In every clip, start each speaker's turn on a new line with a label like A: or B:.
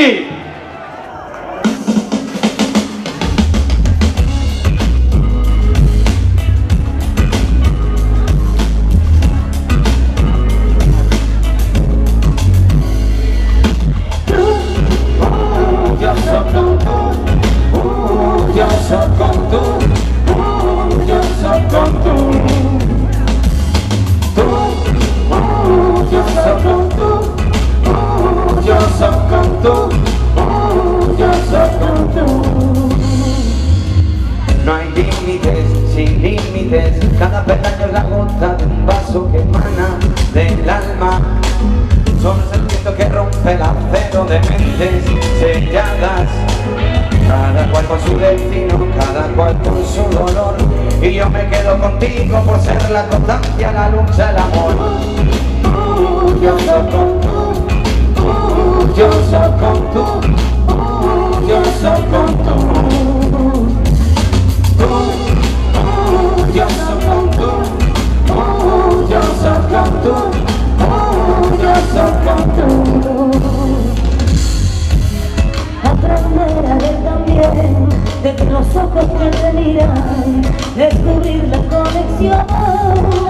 A: Chiqui!
B: Yo soy con tú, yo soy con tú, yo soy con tú, yo soy con tú, yo soy con tú. No hay límites, sin límites, cada peldaño es la gota de un vaso que emana del alma. Solo es el viento que rompe el acero de mentes selladas. Cada cual con su destino, cada cual con su dolor. Y yo me quedo contigo por ser la constancia, la luz, el amor. Yo soy con tú, yo soy con tú, yo soy con tú. Yo soy con tú, yo soy con tú, yo soy con tú.
C: Aprender a ver también de los ojos que te miran, descubrir la conexión,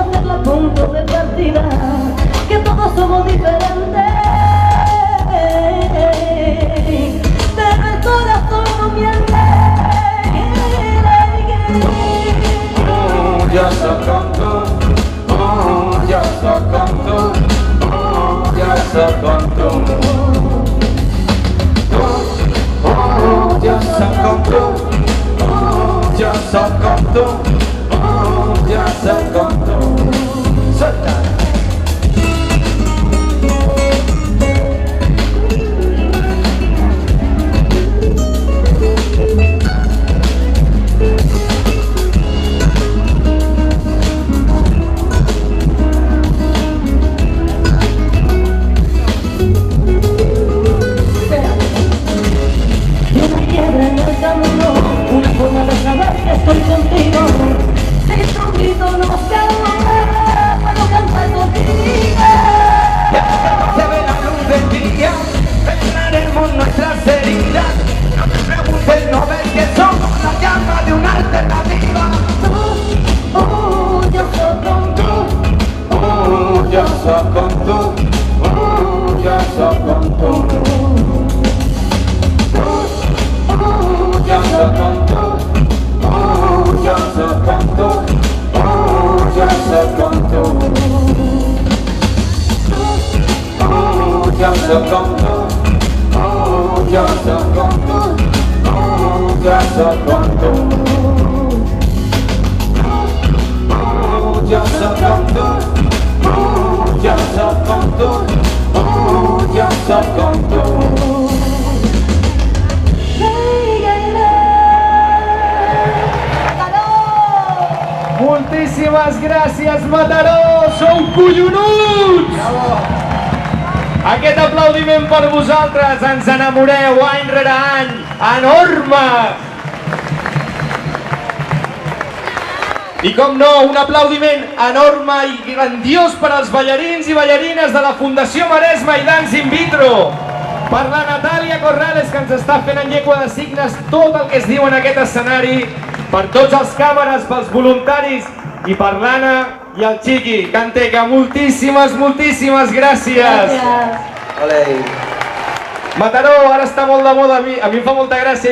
C: hacerla punto de partida, que todos somos diferentes, pero el corazón no miente.
B: Yo soy con tú, yo soy con tú, yo soy con tú. Yo soy con tú, yo soy con tú, yo soy con tú. Suelta.
C: Una forma de saber que estoy contigo. Si tu grito no se ahoga, puedo cantar contigo.
B: Se ve la luz del día, cerraremos nuestras heridas. No te preguntes, no ves que somos la llama de una alternativa.
C: Yo soy con tú,
B: yo soy con tú, yo soy con tú. Yo soy con tú, yo soy con tú, yo soy con tú. Yo soy con tú, yo soy con tú, yo soy con tú. Yo soy con tú, yo soy con tú, yo soy con tú.
A: Moltíssimes gràcies, Mataró! Sou collonuts! Aquest aplaudiment per vosaltres, ens enamoreu any rere any, enorme! I com no, un aplaudiment enorme i grandiós per als ballarins i ballarines de la Fundació Maresme i Dance In Vitro, per la Natàlia Corrales, que ens està fent en llengua de signes tot el que es diu en aquest escenari, per tots els càmeres, pels voluntaris i per l'Anna i el Chiqui. Canteca, moltíssimes, moltíssimes gràcies!
C: Gràcies.
B: Olé.
A: Mataró, ara està molt de moda, a mi em fa molta gràcia.